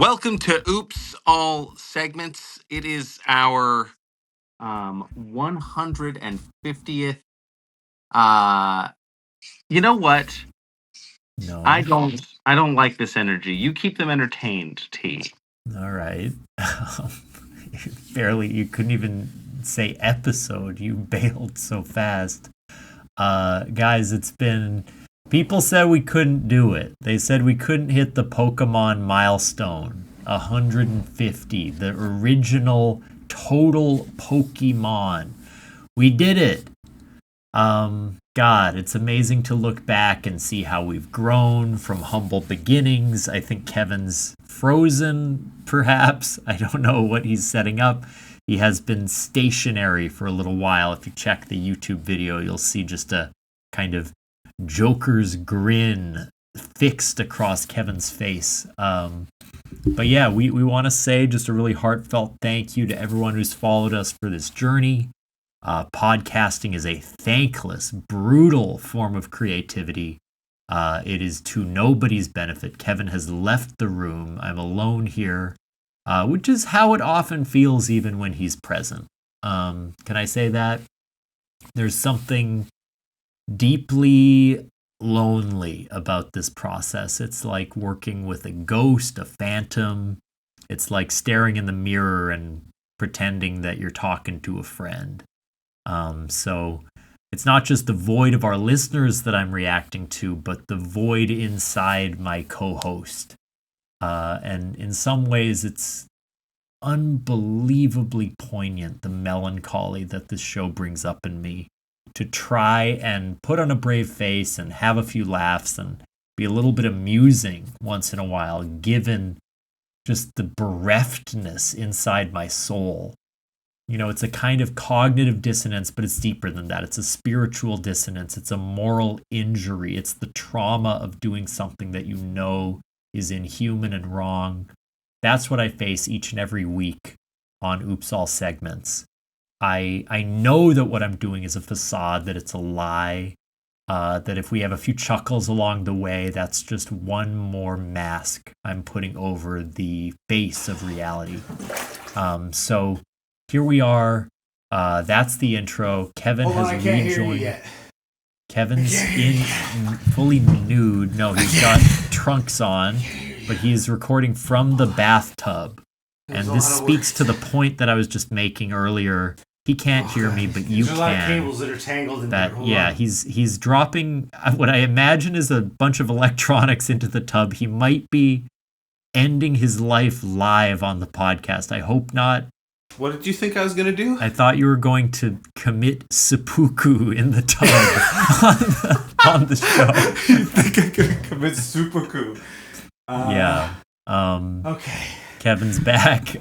Welcome to Oops All Segments. It is our 150th. You know what? No. I don't like this energy. You keep them entertained, T. All right. You couldn't even say episode. You bailed so fast. Guys, people said we couldn't do it. They said we couldn't hit the Pokemon milestone, 150, the original total Pokemon. We did it. God, it's amazing to look back and see how we've grown from humble beginnings. I think Kevin's frozen, perhaps. I don't know what he's setting up. He has been stationary for a little while. If you check the YouTube video, you'll see just a kind of Joker's grin fixed across Kevin's face. But yeah, we want to say just a really heartfelt thank you to everyone who's followed us for this journey. Podcasting is a thankless, brutal form of creativity. It is to nobody's benefit. Kevin has left the room. I'm alone here, which is how it often feels even when he's present. Can I say that? There's something deeply lonely about this process. It's like working with a ghost, a phantom. It's like staring in the mirror and pretending that you're talking to a friend. So it's not just the void of our listeners that I'm reacting to, but the void inside my co-host. And in some ways, it's unbelievably poignant, the melancholy that this show brings up in me, to try and put on a brave face and have a few laughs and be a little bit amusing once in a while, given just the bereftness inside my soul. You know, it's a kind of cognitive dissonance, but it's deeper than that. It's a spiritual dissonance. It's a moral injury. It's the trauma of doing something that you know is inhuman and wrong. That's what I face each and every week on Oops All Segments. I know that what I'm doing is a facade, that it's a lie, that if we have a few chuckles along the way, that's just one more mask I'm putting over the face of reality. So here we are. That's the intro. Kevin has rejoined. Kevin's fully nude. No, he's got trunks on, but he's recording from the bathtub. And this speaks to the point that I was just making earlier. He can't hear me, but you can. There's a lot of cables that are tangled in there. Yeah, he's dropping what I imagine is a bunch of electronics into the tub. He might be ending his life live on the podcast. I hope not. What did you think I was going to do? I thought you were going to commit seppuku in the tub on the show. You think I'm going to commit seppuku? Yeah. Okay. Kevin's back.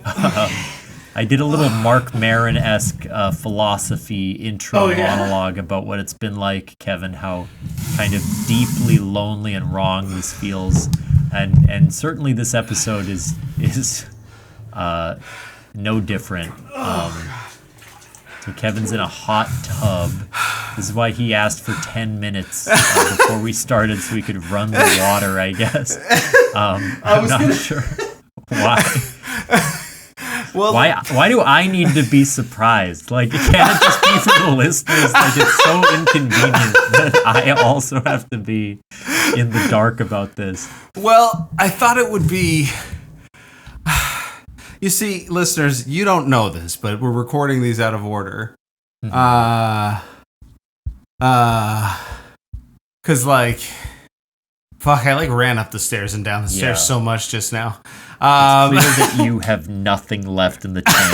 I did a little Mark Maron-esque philosophy intro monologue about what it's been like, Kevin, how kind of deeply lonely and wrong this feels. And certainly this episode is no different. So Kevin's in a hot tub. This is why he asked for 10 minutes before we started so we could run the water, I guess. I'm not sure why. Well, why do I need to be surprised? Like, can't it just be for the listeners? Like, it's so inconvenient that I also have to be in the dark about this. Well, I thought it would be... You see, listeners, you don't know this, but we're recording these out of order. Mm-hmm. 'Cause I ran up the stairs and down the stairs so much just now. It's clear that you have nothing left in the tank.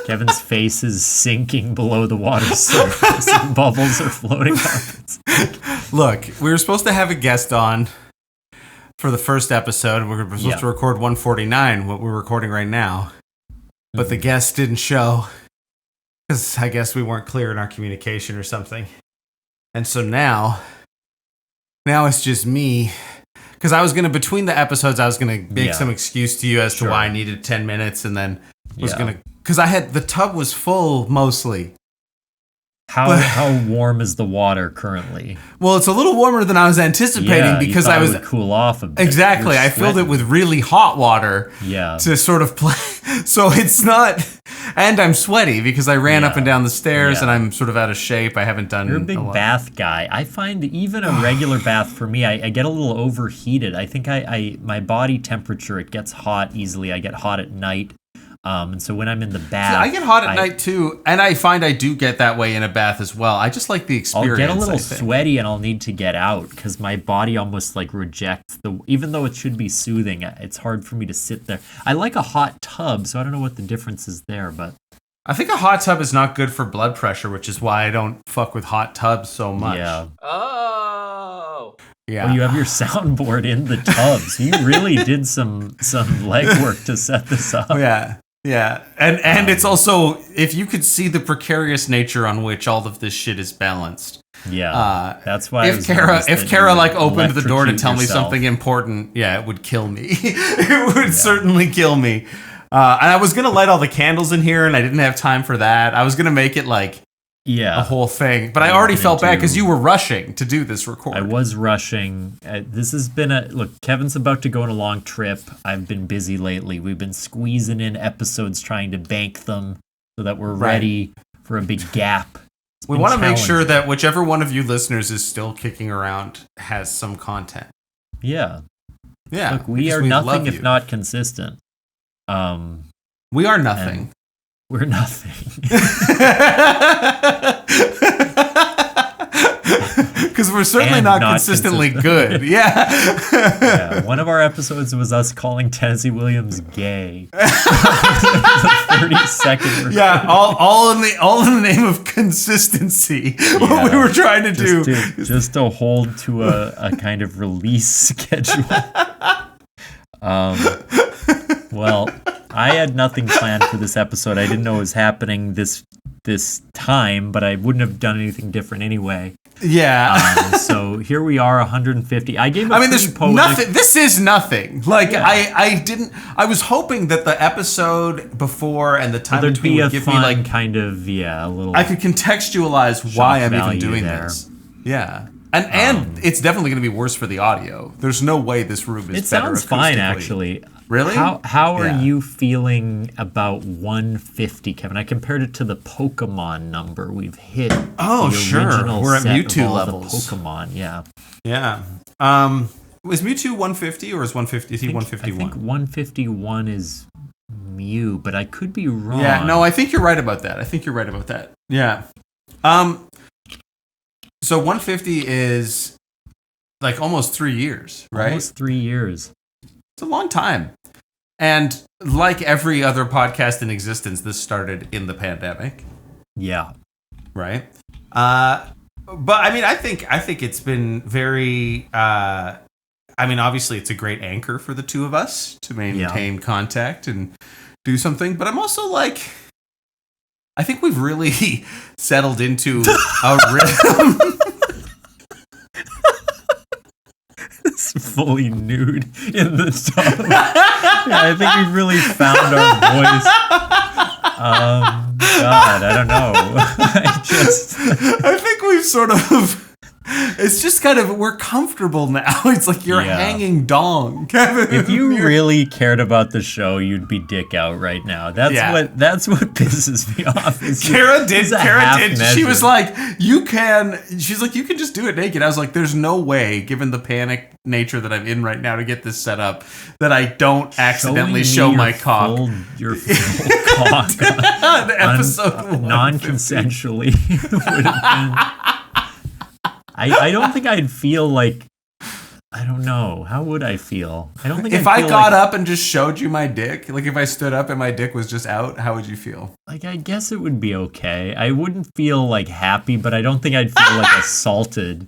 Kevin's face is sinking below the water's surface and bubbles are floating up. Look, we were supposed to have a guest on for the first episode. We were supposed to record 149, what we're recording right now. But the guest didn't show because I guess we weren't clear in our communication or something. And so now it's just me. Because I was going to, between the episodes, I was going to make some excuse to you as to why I needed 10 minutes and then was going to, because the tub was full mostly. How warm is the water currently? Well, it's a little warmer than I was anticipating because I was it would cool off a bit. Exactly. I filled it with really hot water to sort of play. So it's not, and I'm sweaty because I ran up and down the stairs and I'm sort of out of shape. I haven't done. You're a big bath guy. I find even a regular bath for me, I get a little overheated. I think my body temperature, it gets hot easily. I get hot at night. And so when I'm in the bath, I get hot at night too, and I find I do get that way in a bath as well. I just like the experience. I'll get a little sweaty and I'll need to get out because my body almost like rejects even though it should be soothing, it's hard for me to sit there. I like a hot tub, so I don't know what the difference is there, but I think a hot tub is not good for blood pressure, which is why I don't fuck with hot tubs so much. Yeah. Oh. Yeah. Well, you have your soundboard in the tub, so you really did some legwork to set this up. Yeah. Yeah, and it's also, if you could see the precarious nature on which all of this shit is balanced. Yeah, that's why. If Kara like opened the door to tell me something important, it would kill me. It would certainly kill me. And I was gonna light all the candles in here, and I didn't have time for that. I was gonna make it like a whole thing, but I already felt bad because you were rushing to do this record. I was rushing. This has been look. Kevin's about to go on a long trip. I've been busy lately. We've been squeezing in episodes, trying to bank them so that we're ready for a big gap. We want to make sure that whichever one of you listeners is still kicking around has some content. Yeah. Look, we because are nothing if not consistent. We are nothing. We're nothing. Because we're certainly not consistently good. Yeah. One of our episodes was us calling Tennessee Williams gay. The 30-second record. Yeah, all in the name of consistency. What we were trying to do. Just to hold to a kind of release schedule. Well, I had nothing planned for this episode. I didn't know it was happening this time, but I wouldn't have done anything different anyway. Yeah. So here we are, 150. I gave. There's nothing. This is nothing. Like I was hoping that the episode before and the time between would give me like kind of a little. I could contextualize why I'm even doing this. Yeah. And it's definitely going to be worse for the audio. There's no way this room is. It sounds fine, actually. Really? How are you feeling about 150, Kevin? I compared it to the Pokemon number. We've hit. Oh, sure. We're at Mewtwo levels. Pokemon, yeah. Yeah. Was Mewtwo 150 or is 150? Is he 151? I think 151 is Mew, but I could be wrong. Yeah. No, I think you're right about that. Yeah. So 150 is like almost 3 years, right? Almost 3 years. It's a long time. And like every other podcast in existence, this started in the pandemic. Yeah. Right? But I think it's been very obviously it's a great anchor for the two of us to maintain contact and do something, but I'm also like I think we've really settled into a rhythm. It's fully nude in the tub. I think we've really found our voice. God, I don't know. I think we've sort of. It's just kind of we're comfortable now. It's like you're hanging dong, Kevin. If you really cared about the show, you'd be dick out right now. That's what pisses me off. Kara did. She was like, you can just do it naked. I was like, there's no way, given the panic nature that I'm in right now to get this set up, that I don't accidentally show my cock. Your full cock on episode non-consensually would have been. I don't think I'd feel like, I don't know. How would I feel? I don't think if I got up and just showed you my dick, like if I stood up and my dick was just out, how would you feel? Like, I guess it would be okay. I wouldn't feel like happy, but I don't think I'd feel like assaulted.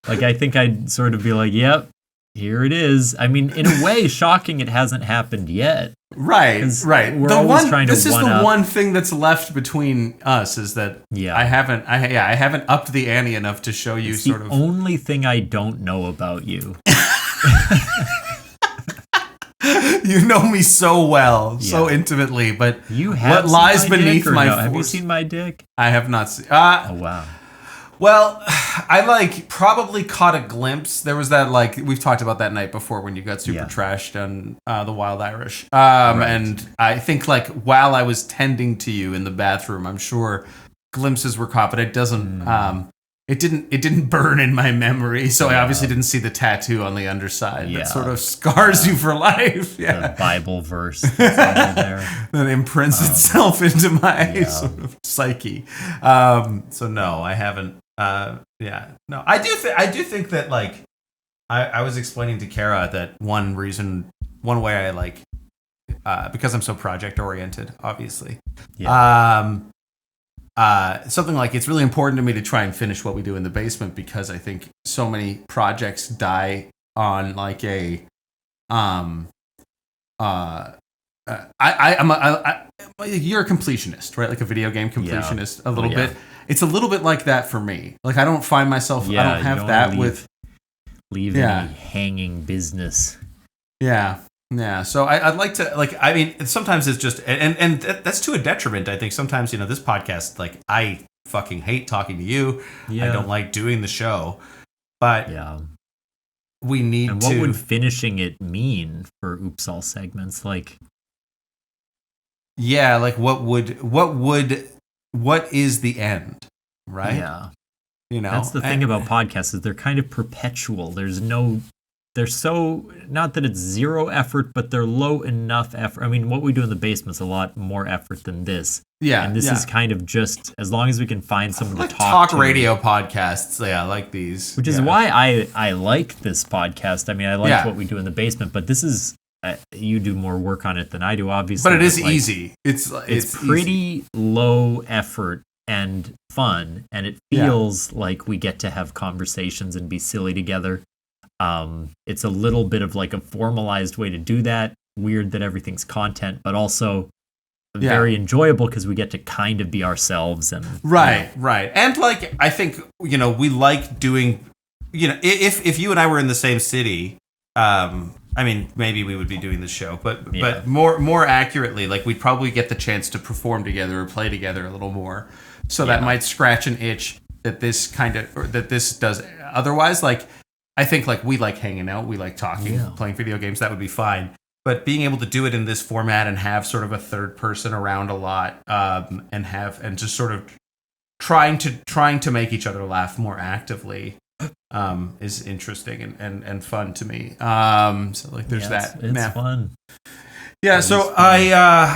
Like, I think I'd sort of be like, yep, here it is. I mean, in a way, shocking it hasn't happened yet. Right. We're always trying to this is the one thing that's left between us is that I haven't upped the ante enough to show you it's the only thing I don't know about you. You know me so well, so intimately, but You have what lies seen my beneath dick or my no? force? Have you seen my dick? I have not seen. Oh wow. Well, I probably caught a glimpse. There was that we've talked about that night before when you got super trashed on the Wild Irish. And I think while I was tending to you in the bathroom, I'm sure glimpses were caught, but it doesn't. It didn't burn in my memory, so I obviously didn't see the tattoo on the underside that sort of scars you for life. Yeah, The Bible verse that's under there. that imprints itself into my sort of psyche. So no, I haven't. No, I do think that I was explaining to Kara that one way I because I'm so project oriented, obviously. Yeah. Something like it's really important to me to try and finish what we do in the basement because I think so many projects die on you're a completionist, right? Like a video game completionist, a little bit. It's a little bit like that for me. I don't find myself. I don't have that with leave any hanging business. Yeah. Yeah, so I'd like to sometimes it's just and that's to a detriment. I think sometimes this podcast I fucking hate talking to you. I don't like doing the show, but we need and what would finishing it mean for Oops All segments? What is the end, right? Yeah, that's the thing about podcasts is they're kind of perpetual. They're so, not that it's zero effort, but they're low enough effort. I mean, what we do in the basement's a lot more effort than this. Yeah. And this is kind of just, as long as we can find someone to talk to. Talk radio podcasts, I like these. Which is why I like this podcast. I mean, I like what we do in the basement, but this is, you do more work on it than I do, obviously. But it is easy. It's pretty easy. Low effort and fun, and it feels like we get to have conversations and be silly together. It's a little bit of a formalized way to do that. Weird that everything's content, but also very enjoyable because we get to kind of be ourselves and right. And I think we like doing. If you and I were in the same city, I mean maybe we would be doing the show, but more accurately, we'd probably get the chance to perform together or play together a little more. So that might scratch an itch that this does. Otherwise, I think we like hanging out, we like talking, playing video games, that would be fine. But being able to do it in this format and have sort of a third person around a lot, and just sort of trying to make each other laugh more actively, is interesting and fun to me. So there's that. It's fun. Yeah, so I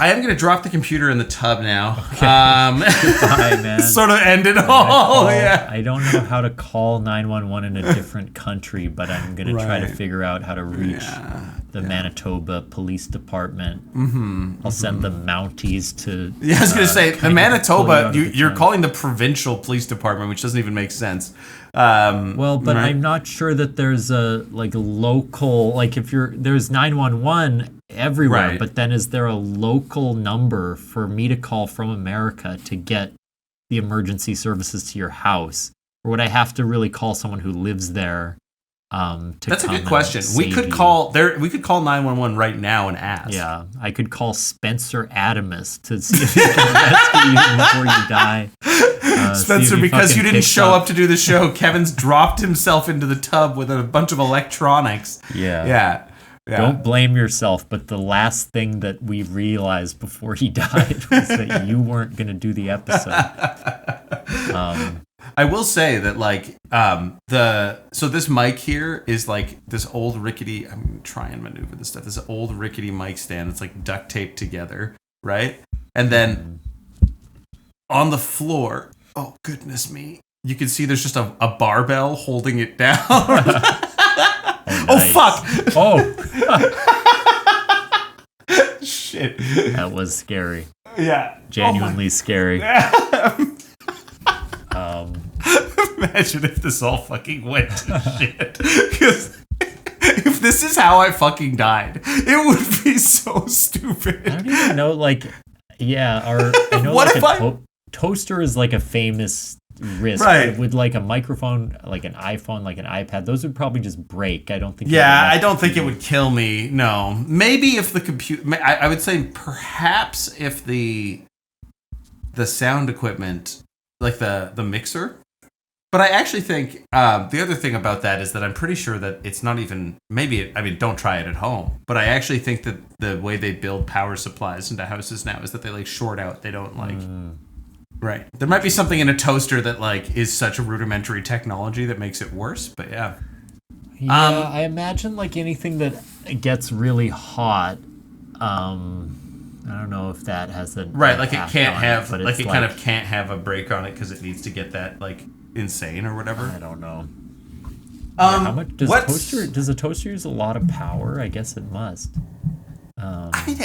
am going to drop the computer in the tub now. Goodbye, man. Sort of end it all. I don't know how to call 911 in a different country, but I'm going to try to figure out how to reach the Manitoba Police Department. I'll send the Mounties to. Yeah, I was going to say the Manitoba. You're calling the provincial police department, which doesn't even make sense. I'm not sure that there's a local if there's 911 everywhere, but then is there a local number for me to call from America to get the emergency services to your house, or would I have to really call someone who lives there? That's a good question. We could call 911 right now and ask. Yeah, I could call Spencer Adamus to see if he can rescue you before you die. Spencer, because you didn't show up to do the show, Kevin's dropped himself into the tub with a bunch of electronics. Yeah. Don't blame yourself, but the last thing that we realized before he died was that you weren't going to do the episode. I will say that so this mic here is this old rickety. I'm going to try and maneuver this stuff. This old rickety mic stand. It's duct taped together, right? And then on the floor, oh goodness me, you can see there's just a barbell holding it down. Oh fuck! Oh shit! That was scary. Yeah, genuinely scary. Imagine if this all fucking went to shit. Because if this is how I fucking died, it would be so stupid. I don't even know. I know toaster is a famous risk. Right. With like a microphone, like an iPhone, like an iPad, those would probably just break. I don't think. Yeah, I don't think it would kill me. No, maybe if the computer. I would say perhaps if the sound equipment, like the mixer. But I actually think the other thing about that is that I'm pretty sure that it's not even don't try it at home. But I actually think that the way they build power supplies into houses now is that they like short out. They don't like. Right. There might be something in a toaster that like is such a rudimentary technology that makes it worse. But yeah. Yeah, I imagine like anything that gets really hot. I don't know if that has a right. Like it can't have but like it kind of can't have a brake on it because it needs to get that like insane or whatever. I don't know. How much does a toaster use a lot of power? I guess it must. I mean,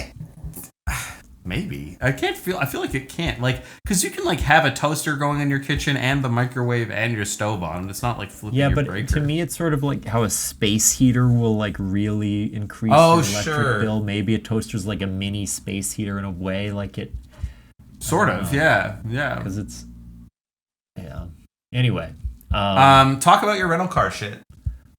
maybe. I feel like it can't, like, because you can like have a toaster going in your kitchen and the microwave and your stove on. It's not like flipping your breaker. Yeah, but to me it's sort of like how a space heater will like really increase your electric bill. Maybe a toaster's like a mini space heater in a way, like it sort of, yeah. Because it's Anyway, talk about your rental car shit.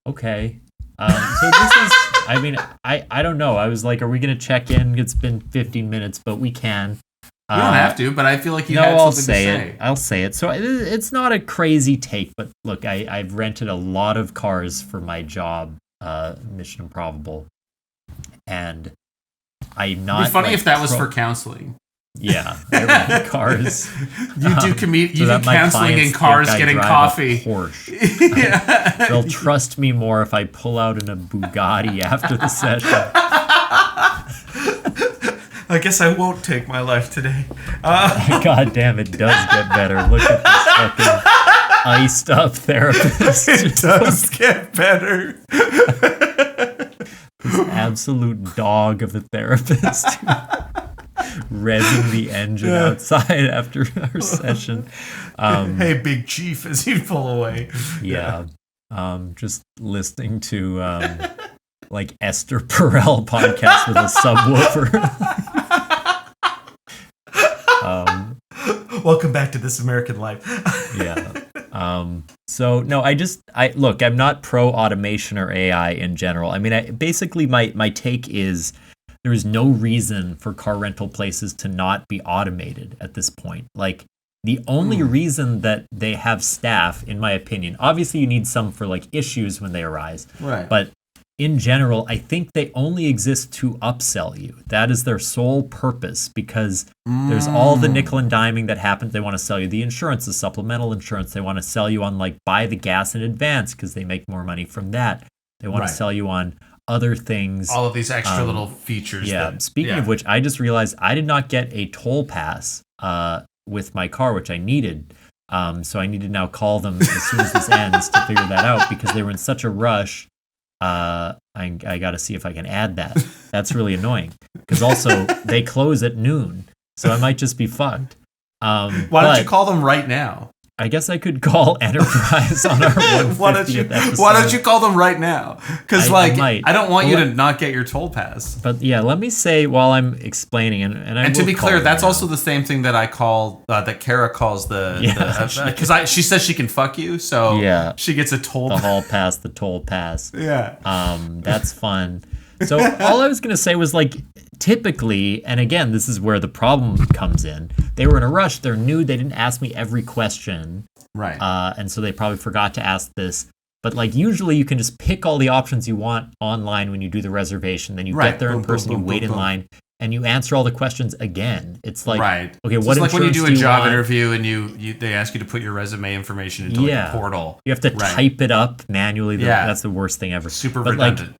Okay. So this is, I mean, I don't know. I was like, are we going to check in? It's been 15 minutes, but we can. You don't have to, but I feel like you had something to say. I'll say it. So it's not a crazy take, but look, I've rented a lot of cars for my job, Mission Improbable. And I'm not. It'd be funny if that was for counseling. Yeah, I rent cars. You do counseling in cars, getting coffee. Porsche. Yeah. They'll trust me more if I pull out in a Bugatti after the session. I guess I won't take my life today. God damn, it does get better. Look at this fucking iced up therapist. It does get better. This absolute dog of a therapist. Revving the engine outside after our session. Hey, Big Chief, as you pull away. Yeah. Just listening to like Esther Perel podcast with a subwoofer. Welcome back to This American Life. Yeah. So no, look, I'm not pro automation or AI in general. I mean, basically my take is there is no reason for car rental places to not be automated at this point. Like, the only reason that they have staff, in my opinion, obviously you need some for like issues when they arise. Right. But in general, I think they only exist to upsell you. That is their sole purpose, because there's all the nickel and diming that happens. They want to sell you the insurance, the supplemental insurance. They want to sell you on like buy the gas in advance because they make more money from that. They want to sell you on other things, all of these extra little features. Speaking of which, I just realized I did not get a toll pass with my car, which I needed. So I need to now call them as soon as this ends to figure that out, because they were in such a rush. I got to see if I can add that. That's really annoying, because also they close at noon, so I might just be fucked. Why don't you call them right now? I guess I could call Enterprise on our 150th episode. Why don't you call them right now? Because I don't want you to not get your toll pass. But yeah, let me say while I'm explaining, and to be clear, that's also the same thing that I call that Kara calls because she says she can fuck you, so she gets a toll the hall pass, the toll pass. Yeah, that's fun. So all I was gonna say was like, typically, and again, this is where the problem comes in. They were in a rush. They're new. They didn't ask me every question. Right. And so they probably forgot to ask this. But like usually you can just pick all the options you want online when you do the reservation. Then you get there in person, you wait in line, and you answer all the questions again. It's like, okay, what insurance do you want? It's like when you do a job interview and they ask you to put your resume information into like a portal. You have to type it up manually. That's the worst thing ever. Super redundant.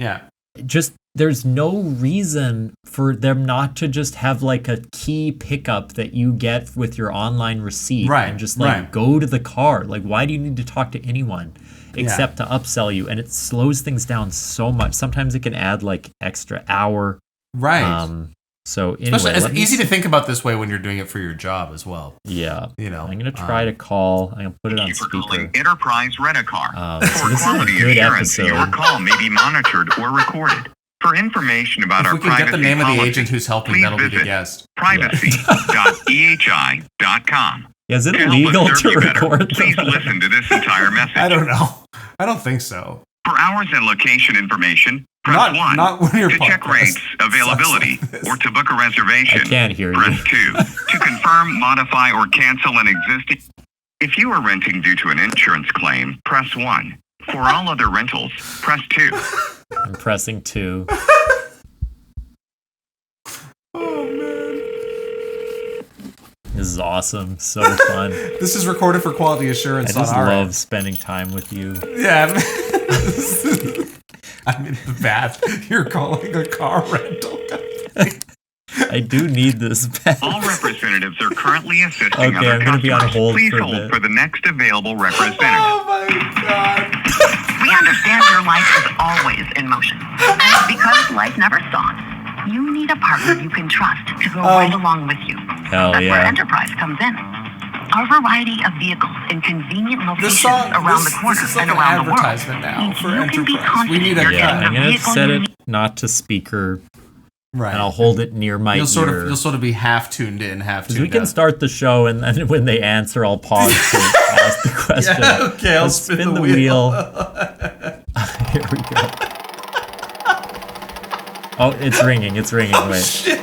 Just there's no reason for them not to just have like a key pickup that you get with your online receipt and just like go to the car. Like, why do you need to talk to anyone except to upsell you? And it slows things down so much. Sometimes it can add like extra hour. Right. So anyway, it's easy to think about this way when you're doing it for your job as well. Yeah. You know, I'm going to try to call. I'm going to put it on speaker. Thank you for calling Enterprise Rent-A-Car. So this quality is a good assurance, episode. your call may be monitored or recorded. For information about if our we can privacy get the name policy, of the agent who's helping, please that'll be the visit guest. privacy.ehi.com. Is it To help us illegal serve to you better, record please them? listen to this entire message. I don't know. I don't think so. For hours and location information, press 1. Not when your To check podcast rates, availability, sucks like this. or to book a reservation, I can't hear press you. 2. To confirm, modify, or cancel an existing... If you are renting due to an insurance claim, press 1. For all other rentals, press 2. I'm pressing 2. Oh man. This is awesome. So fun. This is recorded for quality assurance I just on our love end. spending time with you. Yeah. I'm in the bath. You're calling a car rental company. I do need this back. All representatives are currently assisting Okay, other I'm gonna be on customers. hold Please for a hold bit. for the next available representative. Oh my god. We understand your life is always in motion. And because life never stops, you need a partner you can trust to go right along with you. Hell That's where yeah. Enterprise comes in. Our variety of vehicles in convenient This locations song, around the corner this is like and an around the world. advertisement now means for you can be Enterprise. We need a confident Yeah, in the I'm gonna vehicle set you it need. not to speaker, Right. and I'll hold it near my You'll ear. sort of be half tuned in, half Because tuned we can out. start the show, and then when they answer, I'll pause to ask the question. Yeah, okay, I'll Let's spin the wheel. Here we go. Oh, it's ringing. It's ringing. Wait. Shit.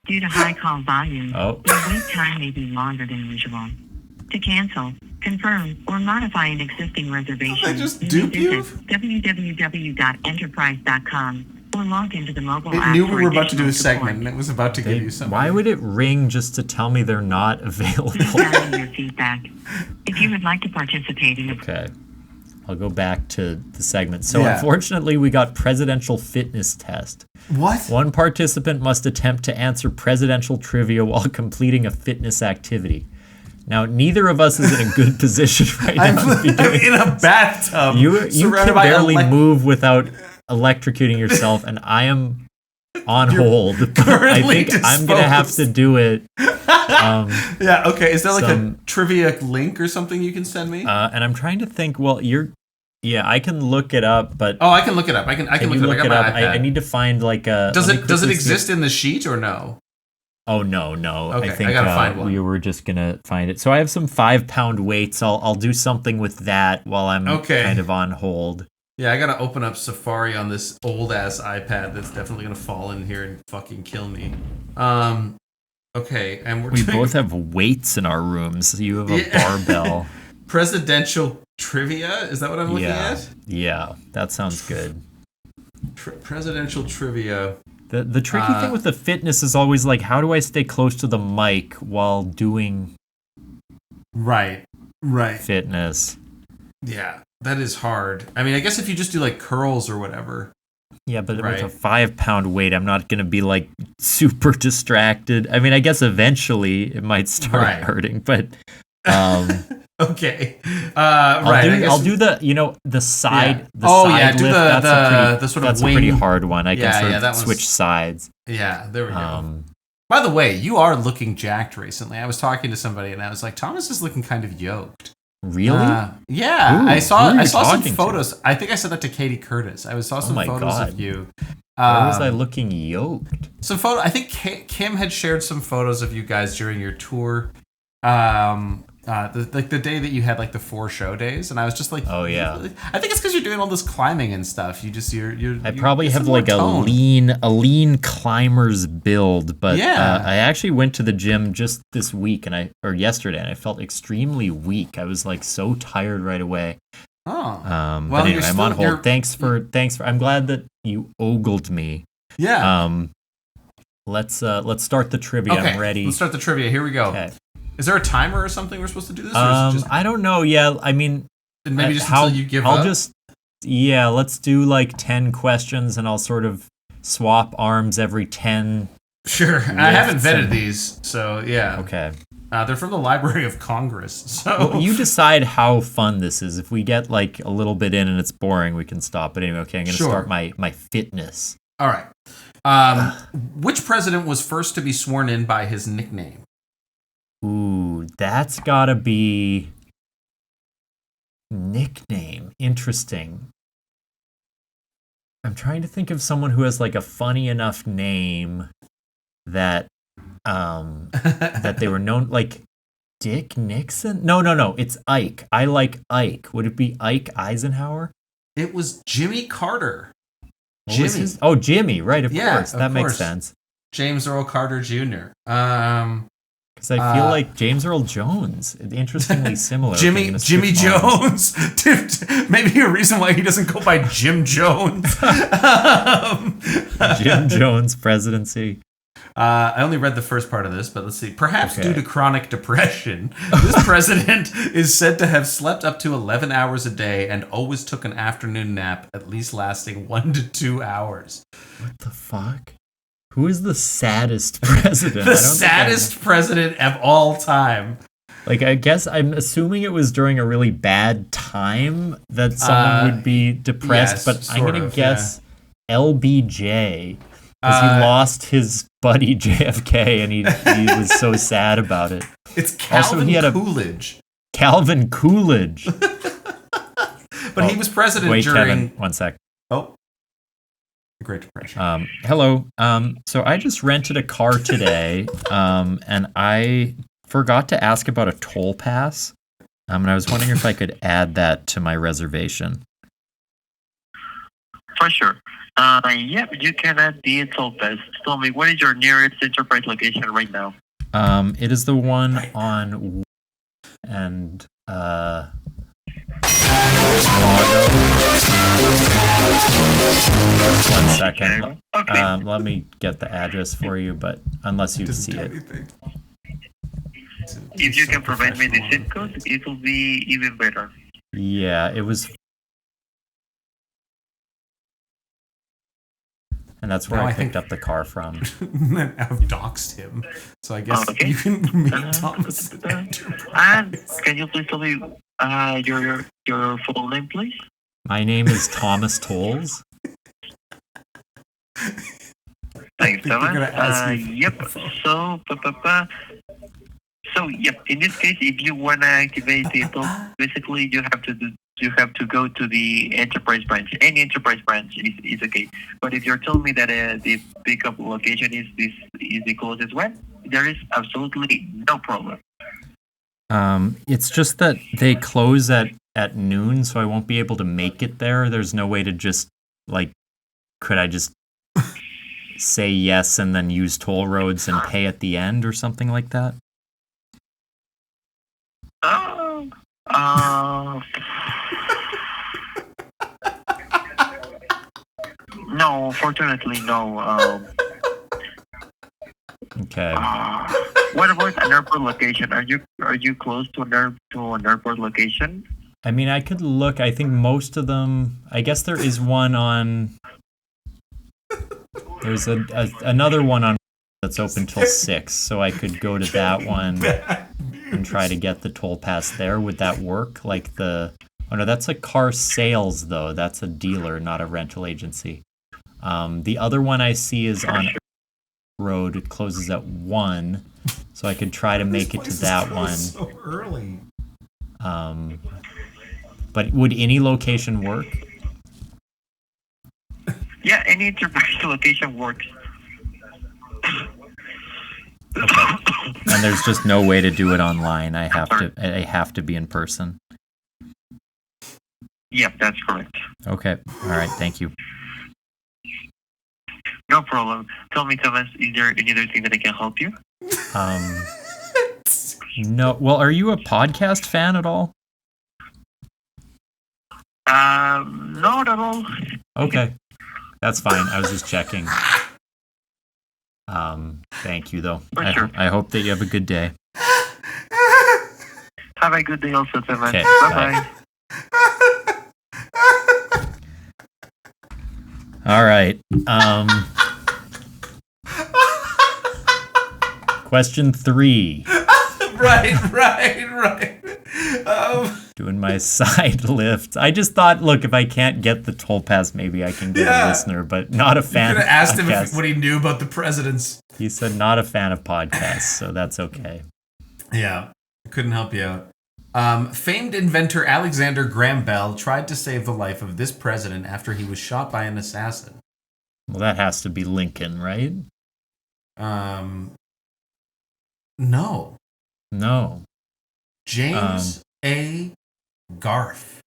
Due to high call volume, Oh. your wait time may be longer than usual. To cancel, confirm, or modify an existing reservation, Did I just you dupe may you? visit www.enterprise.com or log into the mobile It app knew for we were about to do a additional support. segment, and it was about to give you something. Why would it ring just to tell me they're not available? Please value your feedback. If you would like to participate in a Okay. I'll go back to the segment. So Yeah. unfortunately, we got presidential fitness test. What? One participant must attempt to answer presidential trivia while completing a fitness activity. Now, neither of us is in a good position right now to be I'm doing in a bathtub. You surrounded can by barely elec- move without electrocuting yourself, and I am on hold. But I currently think I'm gonna have to disposed. do it, Yeah, okay. Is there like some- a trivia link or something you can send me? and I'm trying to think. Well, I can look it up, but Oh, I can look it up. I can can look you it up. look I it got up? my iPad. I need to find like a. Does let me it does it quickly see- exist in the sheet or no? Oh no. Okay, I think I gotta find one. we were just gonna find it. So I have some 5-pound weights. I'll do something with that while I'm Okay. kind of on hold. Yeah, I gotta open up Safari on this old ass iPad that's definitely gonna fall in here and fucking kill me. Okay, and We doing both have weights in our rooms. You have a Yeah. barbell. presidential trivia. Is that what I'm looking at? Yeah, that sounds good. Presidential trivia. The tricky thing with the fitness is always like, how do I stay close to the mic while doing Right. fitness? Yeah, that is hard. I mean, I guess if you just do like curls or whatever. Yeah, but Right. with a 5-pound weight, I'm not going to be like super distracted. I mean, I guess eventually it might start Right. hurting, but Okay. I'll Right. do, I guess I'll do the side. Yeah. The Oh, side yeah, do lift. the- That's the sort of that's a pretty wing- hard one. I Yeah, can sort yeah, of that one's- switch sides. Yeah, there we go. Um, By the way, you are looking jacked recently. I was talking to somebody and I was like, Thomas is looking kind of yoked. really? Yeah, Ooh, I saw who are you some talking to? photos. I think I said that to Katie Curtis. I saw some my photos God. of you. Where was I looking yoked? Some photo. I think Kim had shared some photos of you guys during your tour. The day that you had like the 4 show days, and I was just like, Oh, yeah. I think it's because you're doing all this climbing and stuff. I probably it's have more like a tone. lean climber's build, but Yeah. I actually went to the gym just this week or yesterday, and I felt extremely weak. I was like so tired right away. Oh, But Well, anyway, you're I'm on still- you're- hold. Thanks for. I'm glad that you ogled me. yeah. Let's start the trivia. Okay, I'm ready. let's start the trivia. Here we go. Okay. Is there a timer or something we're supposed to do this? Or is it just I don't know. Yeah, I mean, maybe just how- until you give I'll up? just let's do like 10 questions, and I'll sort of swap arms every 10. Sure. I haven't lifts vetted and- these, so yeah. Okay. They're from the Library of Congress, so Well, you decide how fun this is. If we get like a little bit in and it's boring, we can stop. But anyway, okay, I'm gonna Sure. start my fitness. all right. Which president was first to be sworn in by his nickname? Ooh, that's gotta be nickname. Interesting. I'm trying to think of someone who has like a funny enough name that that they were known, like Dick Nixon? No. It's Ike. I like Ike. Would it be Ike Eisenhower? It was Jimmy Carter. What was his? Oh, Jimmy. Right. Of Yeah, course. of That makes course. sense. James Earl Carter Jr. Because I feel like James Earl Jones, interestingly similar. Jimmy Jones. Maybe a reason why he doesn't go by Jim Jones. Jim Jones presidency. I only read the first part of this, but let's see. Perhaps due to chronic depression, this president is said to have slept up to 11 hours a day and always took an afternoon nap, at least lasting 1 to 2 hours. What the fuck? Who is the saddest president? The saddest president of all time. Like, I guess I'm assuming it was during a really bad time that someone would be depressed, yes, but I'm going to guess LBJ. Because he lost his buddy JFK and he was so sad about it. It's Calvin Coolidge. Calvin Coolidge. But he was president during... Kevin, one sec. Oh. The Great Depression. Hello. So I just rented a car today, and I forgot to ask about a toll pass. And I was wondering if I could add that to my reservation. For sure. Yep, you can add the toll pass. Tell me, what is your nearest enterprise location right now? It is the one on and Mondo. One second. Okay. Let me get the address for you, but unless you see it. If you can provide me the zip code, it will be even better. Yeah, it was. And that's where I picked up the car from. I've doxed him. So I guess you can meet Thomas. And can you please tell me your full name, please? My name is Thomas Tolles. Thanks, Thomas. Yep. So, yep. In this case, if you want to activate the toll, basically you have to go to the enterprise branch. Any enterprise branch is okay. But if you're telling me that the pickup location is the closest one, there is absolutely no problem. It's just that they close at noon, so I won't be able to make it there. There's no way to just, like, could I just say yes and then use toll roads and pay at the end or something like that? No, fortunately, no. Okay. What about an airport location? Are you close to an airport location? I mean, I could look. I think most of them. I guess there is one on. There's another one on that's open till 6, so I could go to that one and try to get the toll pass there. Would that work? Like oh no, that's a car sales though. That's a dealer, not a rental agency. The other one I see is on road. It closes at 1, so I could try to make it to that one. So early. But would any location work? Yeah, any enterprise location works. Okay. And there's just no way to do it online. I have to be in person. Yep, that's correct. Okay. All right. Thank you. No problem. Tell me, Thomas, is there any other thing that I can help you? No. Well, are you a podcast fan at all? Not at all. Okay. That's fine. I was just checking. Thank you, though. Sure. I hope that you have a good day. Have a good day also, Thomas. Okay, Bye-bye. All right. Question 3. Right. Doing my side lift. I just thought, look, if I can't get the toll pass, maybe I can get a listener, but not a fan. You could have asked him podcasts. what he knew about the presidents. He said not a fan of podcasts, so that's okay. Yeah, I couldn't help you out. Famed inventor Alexander Graham Bell tried to save the life of this president after he was shot by an assassin. Well, that has to be Lincoln, right? No. No. James A. Garth.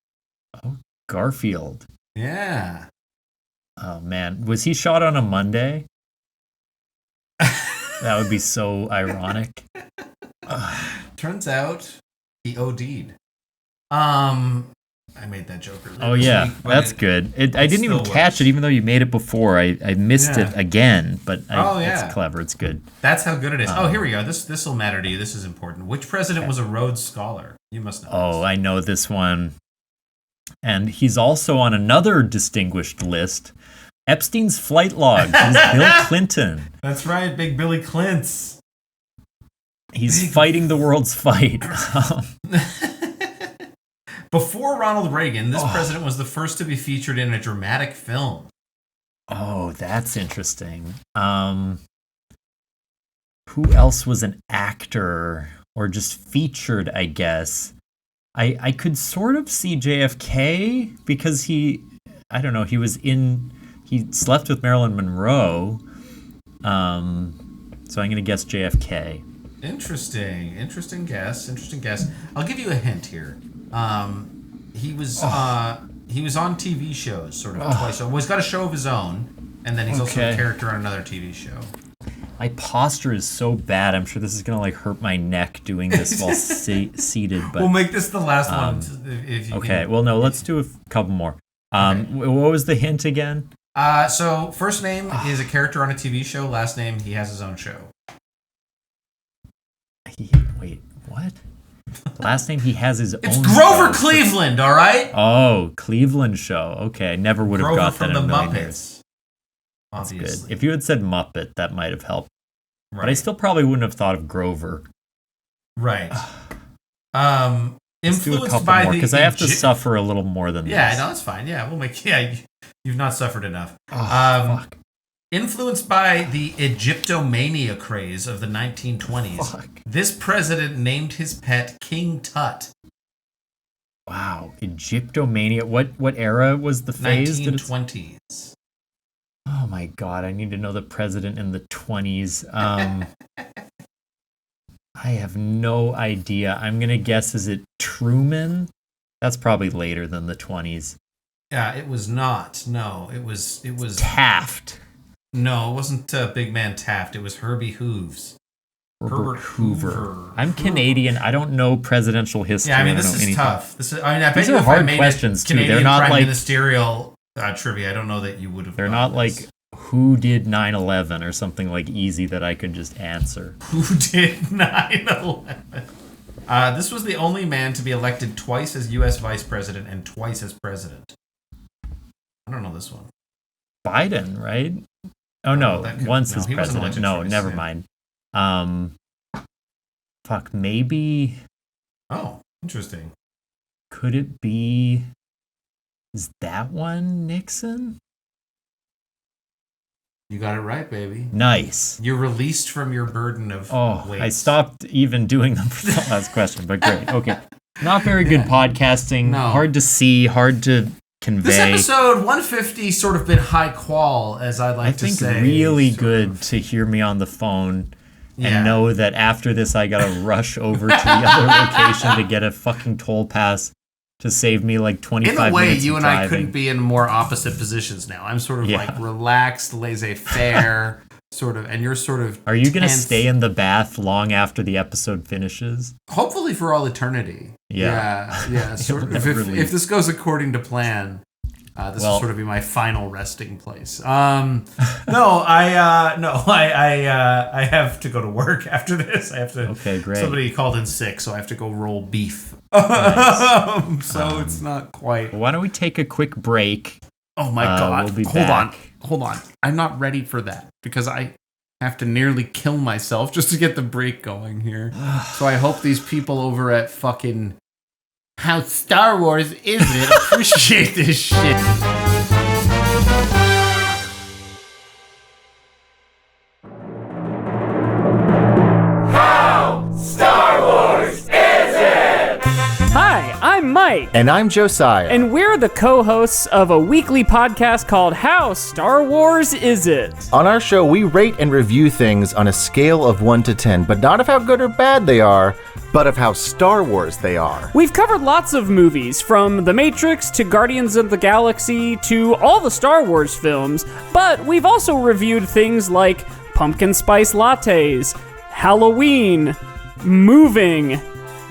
Oh, Garfield. Yeah. Oh man, was he shot on a Monday? That would be so ironic. Turns out he OD'd. I made that joke earlier. Oh this yeah, week, but that's good. I didn't even still catch works. it, even though you made it before. I missed Yeah. it again, but yeah. it's clever. It's good. That's how good it is. Here we go. This will matter to you. This is important. Which president was a Rhodes Scholar? You must know. Oh, this. I know this one. And he's also on another distinguished list, Epstein's flight log. He's Bill Clinton. That's right, Big Billy Clintz. He's fighting the world's fight. Before Ronald Reagan, this president was the first to be featured in a dramatic film. Oh, that's interesting. Who else was an actor or just featured, I guess? I could sort of see JFK because he slept with Marilyn Monroe. So I'm going to guess JFK. Interesting guess. I'll give you a hint here. He was on TV shows sort of twice. So he's got a show of his own, and then he's also a character on another TV show. My posture is so bad. I'm sure this is gonna hurt my neck doing this while seated. But we'll make this the last one. If you okay. can. Well, no. Let's do a couple more. What was the hint again? So first name is a character on a TV show. Last name, he has his own show. Wait, what? Last name, he has his It's own. Grover show. Cleveland. All right. Oh, Cleveland show. Okay, I never would have Grover got that from in the a million Muppets. years. That's Obviously. good. If you had said Muppet, that might have helped. Right. But I still probably wouldn't have thought of Grover. Right. Let's do a Influenced couple by more the because I have to suffer a little more than Yeah, this. no, that's fine. Yeah, we'll make. Yeah, you've not suffered enough. Fuck. Influenced by the Egyptomania craze of the 1920s, Fuck. this president named his pet King Tut. Wow, Egyptomania. What era was the phase? 1920s. Oh my god, I need to know the president in the 20s. I have no idea. I'm going to guess, is it Truman? That's probably later than the 20s. Yeah, it was not. No, it was. Taft. No, it wasn't Big Man Taft. It was Herbie Hooves. Herbert Hoover. I'm Canadian. I don't know presidential history. Yeah, I mean, don't this know is anything. tough. I bet These you are if I hard made questions, it too. They're Canadian not Prime like- Ministerial trivia, I don't know that you would have. They're gotten not this. like who did 9/11 or something like easy that I could just answer. Who did 9/11? This was the only man to be elected twice as U.S. vice president and twice as president. I don't know this one. Biden, right? Oh no, that could- once no, as he wasn't president. elected No, twice, never yeah. mind. Fuck, maybe Oh, interesting. could it be? Is that one Nixon? You got it right, baby. Nice. You're released from your burden of weight. I stopped even doing them for the last question, but great. Okay. Not very good podcasting. No. Hard to see, hard to convey. This episode 150 sort of been high qual, as I like I to think say. really sort good of. to hear me on the phone Yeah. and know that after this I gotta rush over to the other location to get a fucking toll pass to save me like 25 In a way, minutes you of and driving. I couldn't be in more opposite positions now. I'm sort of Yeah. like relaxed, laissez-faire, sort of, and you're sort of. Are you gonna tense. stay in the bath long after the episode finishes? Hopefully for all eternity. Yeah. Yeah. Sort of. never If leave. this goes according to plan, this will Well- sort of be my final resting place. I have to go to work after this. I have to. Okay, great. Somebody called in sick, so I have to go roll beef. Nice. So it's not quite. Why don't we take a quick break? Oh my god! we'll be Hold back. on. I'm not ready for that because I have to nearly kill myself just to get the break going here. So I hope these people over at fucking How Star Wars Is It appreciate this shit. Hi, I'm I'm Mike. And I'm Josiah. And we're the co-hosts of a weekly podcast called How Star Wars Is It? On our show, we rate and review things on a scale of 1 to 10, but not of how good or bad they are, but of how Star Wars they are. We've covered lots of movies, from The Matrix to Guardians of the Galaxy to all the Star Wars films, but we've also reviewed things like pumpkin spice lattes, Halloween, moving,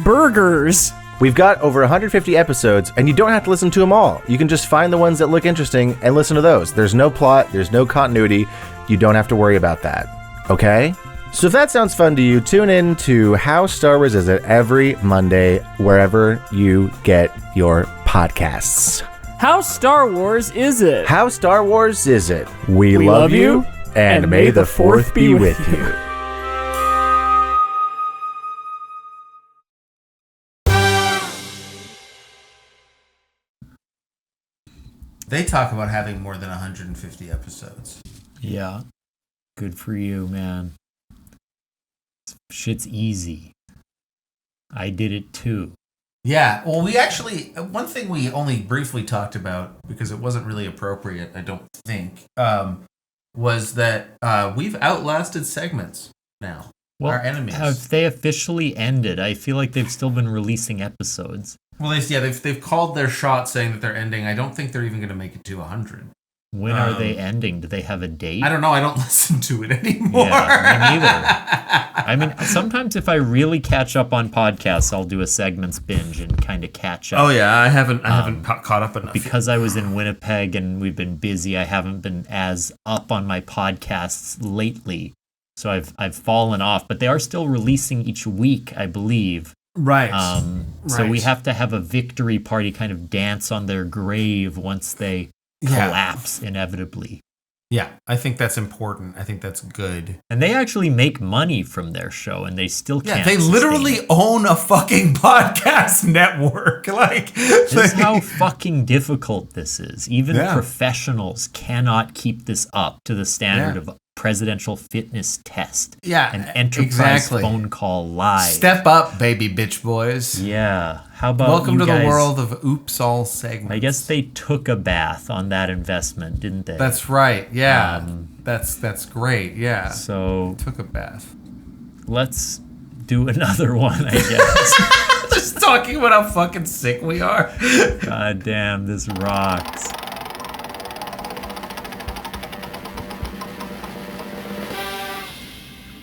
burgers. We've got over 150 episodes, and you don't have to listen to them all. You can just find the ones that look interesting and listen to those. There's no plot, there's no continuity. You don't have to worry about that. Okay? So if that sounds fun to you, tune in to How Star Wars Is It every Monday, wherever you get your podcasts. How Star Wars Is It? How Star Wars Is It? We love you, and may the fourth be with you. They talk about having more than 150 episodes. Yeah. Good for you, man. Shit's easy. I did it too. Yeah, well, we actually, one thing we only briefly talked about, because it wasn't really appropriate, I don't think, was that we've outlasted segments now. Well, our enemies. Have they officially ended? I feel like they've still been releasing episodes. Well, they've called their shot saying that they're ending. I don't think they're even going to make it to 100. When are they ending? Do they have a date? I don't know. I don't listen to it anymore. Yeah, me neither. I mean, sometimes if I really catch up on podcasts, I'll do a segments binge and kind of catch up. Oh yeah, I haven't caught up enough. Because I was in Winnipeg and we've been busy, I haven't been as up on my podcasts lately. So I've fallen off, but they are still releasing each week, I believe. Right. So we have to have a victory party kind of dance on their grave once they collapse inevitably. Yeah, I think that's important. I think that's good. And they actually make money from their show, and they still can't. Yeah, they literally own a fucking podcast network. This is how fucking difficult this is. Even professionals cannot keep this up to the standard of presidential fitness test. Yeah, an enterprise phone call live. Step up, baby bitch boys. Yeah. How about welcome you to guys? The world of oops all segments. I guess they took a bath on that investment, didn't they? That's right. Yeah. That's great. Yeah. So took a bath. Let's do another one, I guess. Just talking about how fucking sick we are. God damn, this rocks.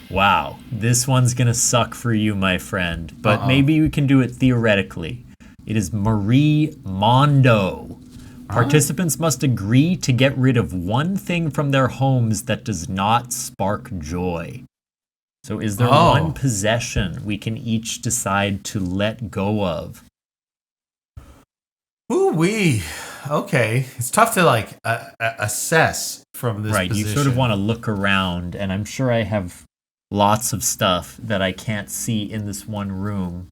Wow, this one's gonna suck for you, my friend, but maybe we can do it theoretically. It is Marie Mondo. Participants must agree to get rid of one thing from their homes that does not spark joy. So is there one possession we can each decide to let go of? Ooh-wee. Okay. It's tough to assess from this position. You sort of want to look around, and I'm sure I have lots of stuff that I can't see in this one room.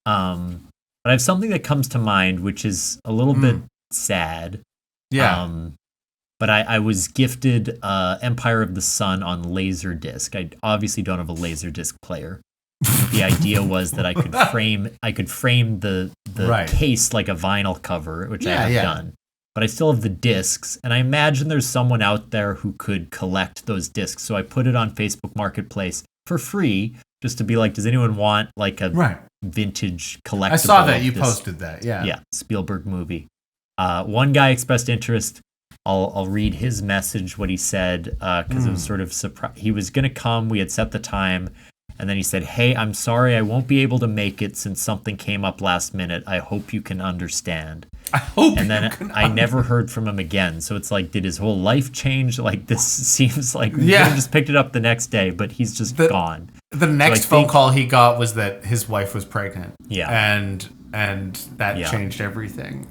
But I have something that comes to mind, which is a little bit sad. Yeah. But I was gifted Empire of the Sun on Laserdisc. I obviously don't have a Laserdisc player. The idea was that I could frame the case like a vinyl cover, which I have done. But I still have the discs, and I imagine there's someone out there who could collect those discs. So I put it on Facebook Marketplace for free, just to be like, does anyone want like a vintage collectible? I saw that you posted that. Yeah. Yeah, Spielberg movie. One guy expressed interest. I'll read his message, what he said, because it was sort of surprise. He was going to come. We had set the time. And then he said, "Hey, I'm sorry I won't be able to make it since something came up last minute. I hope you can understand." I never heard from him again. So it's like, did his whole life change? Like, this seems like we just picked it up the next day, but he's just gone. The next phone call he got was that his wife was pregnant. Yeah. And that changed everything.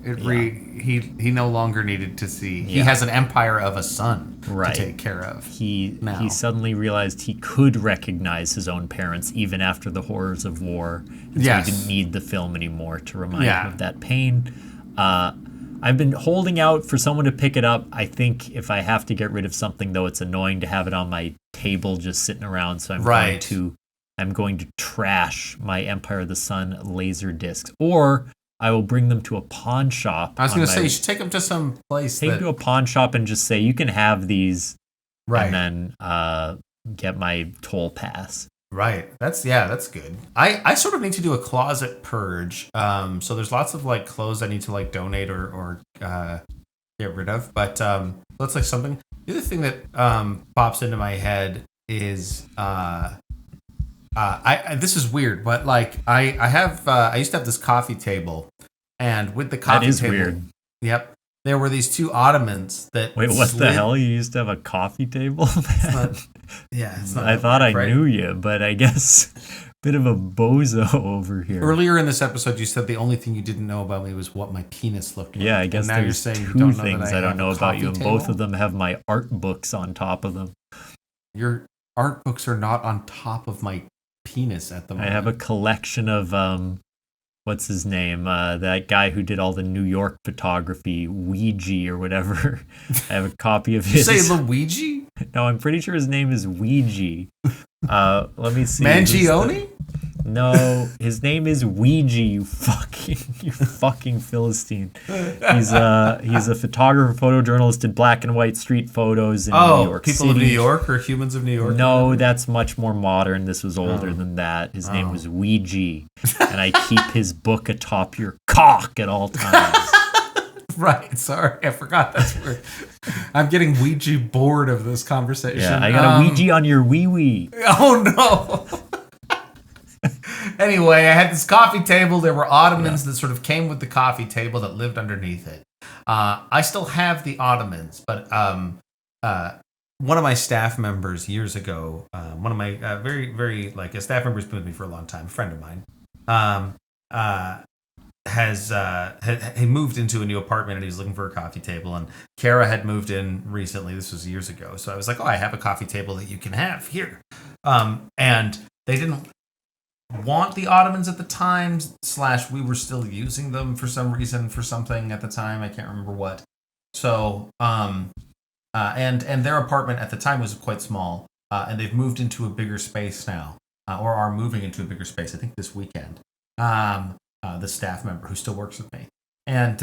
He no longer needed to see. He has an empire of a son to take care of. He suddenly realized he could recognize his own parents even after the horrors of war. And so he didn't need the film anymore to remind him of that pain. I've been holding out for someone to pick it up. I think if I have to get rid of something, though, it's annoying to have it on my table just sitting around. So I'm going to trash my Empire of the Sun laser discs. Or I will bring them to a pawn shop. I was going to say, you should take them to some place. Take them to a pawn shop and just say, you can have these. Right. And then get my toll pass. Right. That's good. I sort of need to do a closet purge. So there's lots of like clothes I need to like donate or get rid of. But that's like something. The other thing that pops into my head is this is weird, but like I used to have this coffee table, and with the coffee that is table, weird. Yep. There were these two ottomans that. Wait, what the hell? You used to have a coffee table? It's not, it's not I thought I right? knew you, but I guess bit of a bozo over here. Earlier in this episode, you said the only thing you didn't know about me was what my penis looked like. Yeah, I guess and now there's you're saying two you don't know things that I don't know about you, and table? both of them have my art books on top of them. Your art books are not on top of my penis at the moment. I have a collection of what's his name? That guy who did all the New York photography, Ouija or whatever. I have a copy of his. You say Luigi? No, I'm pretty sure his name is Ouija. Let me see. Mangione? No, his name is Ouija. You fucking Philistine. He's a photographer, photojournalist, did black and white street photos in New York People City. of New York or Humans of New York? No, that's much more modern. This was older than that. His name was Ouija, and I keep his book atop your cock at all times. Right, sorry, I forgot that's where I'm getting Ouija bored of this conversation. Yeah, I got a Ouija on your wee-wee. Oh no. Anyway, I had this coffee table. There were ottomans that sort of came with the coffee table that lived underneath it. I still have the ottomans, but one of my staff members years ago, one of my very, very, like, a staff member who's been with me for a long time, a friend of mine, he moved into a new apartment and he was looking for a coffee table, and Kara had moved in recently. This was years ago. So I was like, oh, I have a coffee table that you can have here. And they didn't want the ottomans at the time, / we were still using them for some reason for something at the time. I can't remember what. So, and their apartment at the time was quite small, and they've moved into a bigger space now, or are moving into a bigger space, I think this weekend. The staff member who still works with me. And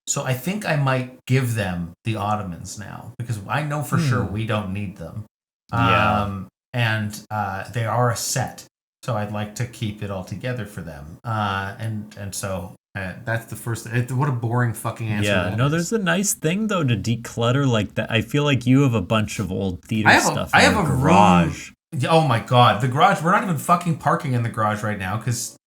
so I think I might give them the ottomans now, because I know for sure we don't need them. And they are a set. So I'd like to keep it all together for them. And so that's the first. What a boring fucking answer. Yeah, no, there's a nice thing though to declutter like that. I feel like you have a bunch of old theater stuff. I have a garage. Room. Oh my god, the garage. We're not even fucking parking in the garage right now because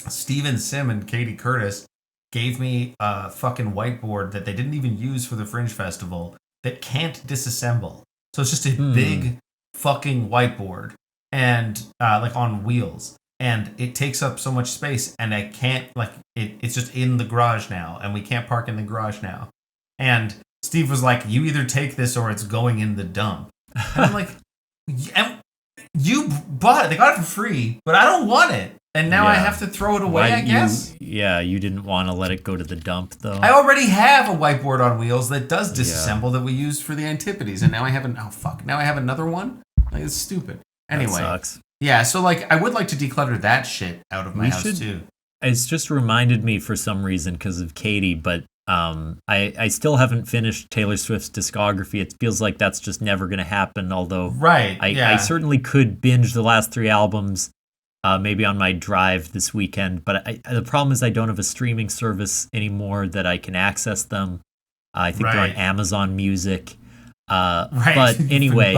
Steven Sim and Katie Curtis gave me a fucking whiteboard that they didn't even use for the Fringe Festival that can't disassemble. So it's just a big fucking whiteboard and like on wheels, and it takes up so much space, and I can't it's just in the garage now, and we can't park in the garage now. And Steve was like, you either take this or it's going in the dump. And I'm like, you bought it, they got it for free, but I don't want it, and now I have to throw it away. I guess you didn't want to let it go to the dump though. I already have a whiteboard on wheels that does disassemble that we used for the Antipodes, and now I have now I have another one. Like, it's stupid. Anyway, that sucks. Yeah, so like I would like to declutter that shit out of my house too. It's just reminded me for some reason because of Katie, but I still haven't finished Taylor Swift's discography. It feels like that's just never going to happen. Although I certainly could binge the last 3 albums, maybe on my drive this weekend. But the problem is I don't have a streaming service anymore that I can access them. I think they're on Amazon Music. But anyway,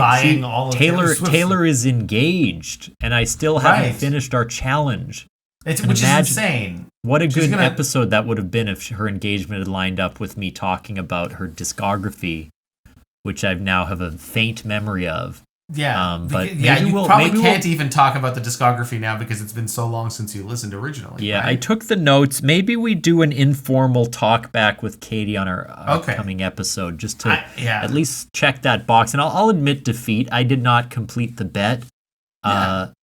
Taylor is engaged, and I still haven't finished our challenge. Which is insane. What a good episode that would have been if her engagement had lined up with me talking about her discography, which I now have a faint memory of. Yeah, but you probably can't even talk about the discography now because it's been so long since you listened originally. Yeah, right? I took the notes. Maybe we do an informal talk back with Katie on our upcoming episode, just to at least check that box. And I'll admit defeat. I did not complete the bet.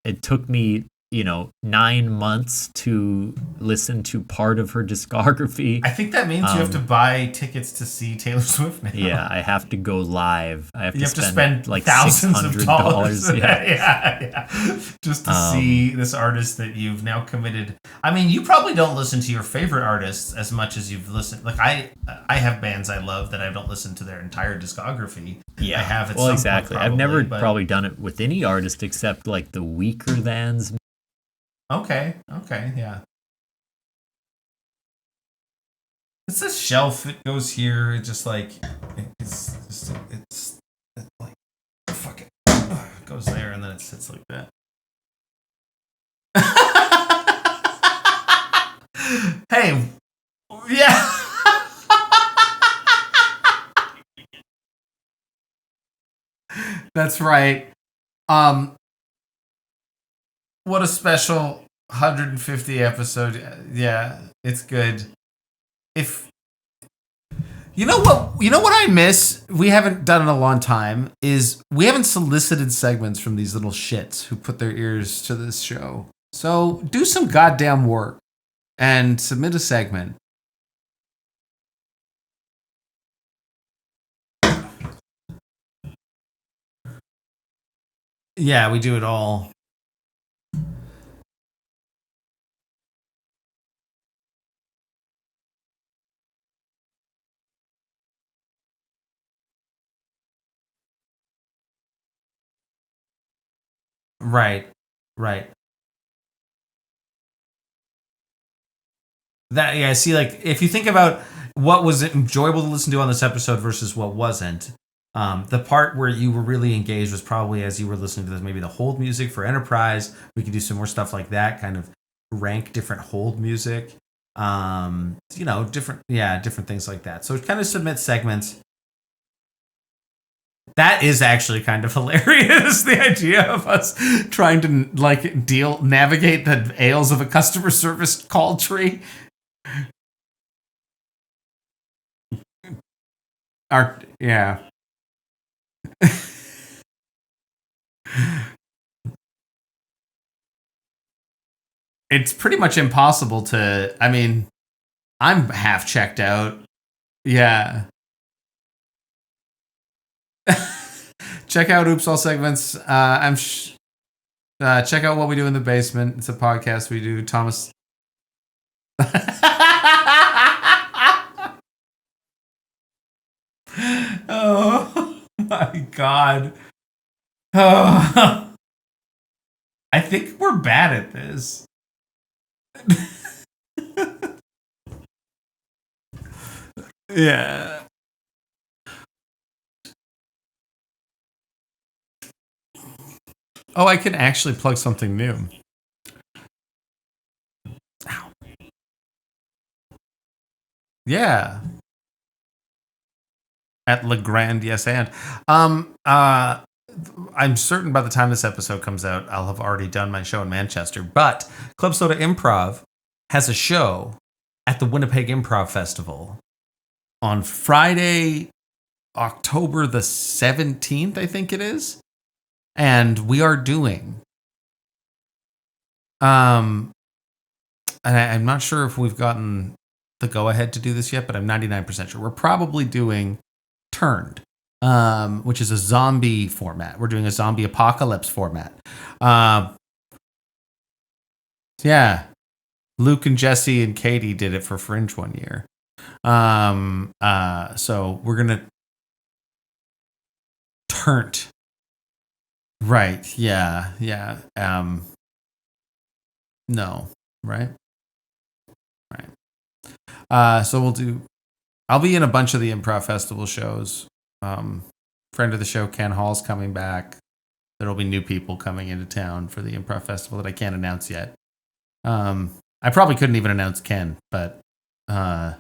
It took me 9 months to listen to part of her discography. I think that means you have to buy tickets to see Taylor Swift now. Yeah, I have to go live. I have You to have to spend like thousands of dollars. Yeah. Just to see this artist that you've now committed. I mean, you probably don't listen to your favorite artists as much as you've listened. Like I have bands I love that I don't listen to their entire discography. Yeah, I have at well, some exactly. point, I've never but... probably done it with any artist except like the weaker thans. Okay, yeah. It's this shelf that goes here. It's just like it's like fuck it. It goes there and then it sits like that. Hey, yeah. That's right. What a special 150 episode. Yeah, it's good. If you know what I miss, we haven't done in a long time, is we haven't solicited segments from these little shits who put their ears to this show. So do some goddamn work and submit a segment. Yeah, we do it all. Right. See, like, if you think about what was enjoyable to listen to on this episode versus what wasn't, the part where you were really engaged was probably as you were listening to this, maybe the hold music for Enterprise. We could do some more stuff like that, kind of rank different hold music, different things like that. So kind of submit segments. That is actually kind of hilarious. The idea of us trying to navigate the ails of a customer service call tree. Yeah. It's pretty much impossible to. I mean, I'm half checked out. Yeah. Check out Oops All Segments. Check out What We Do in the Basement. It's a podcast we do. Thomas. Oh my God. Oh. I think we're bad at this. Yeah. Oh, I can actually plug something new. Ow. Yeah. At Le Grand, yes, and I'm certain by the time this episode comes out, I'll have already done my show in Manchester. But Club Soda Improv has a show at the Winnipeg Improv Festival on Friday, October the 17th, I think it is. And we are doing, and I'm not sure if we've gotten the go-ahead to do this yet, but I'm 99% sure. We're probably doing Turned, which is a zombie format. We're doing a zombie apocalypse format. Yeah. Luke and Jesse and Katie did it for Fringe one year. So we're going to Turned. Right. Yeah. No. Right. So I'll be in a bunch of the Improv Festival shows. Friend of the show, Ken Hall's coming back. There'll be new people coming into town for the Improv Festival that I can't announce yet. I probably couldn't even announce Ken, but yeah.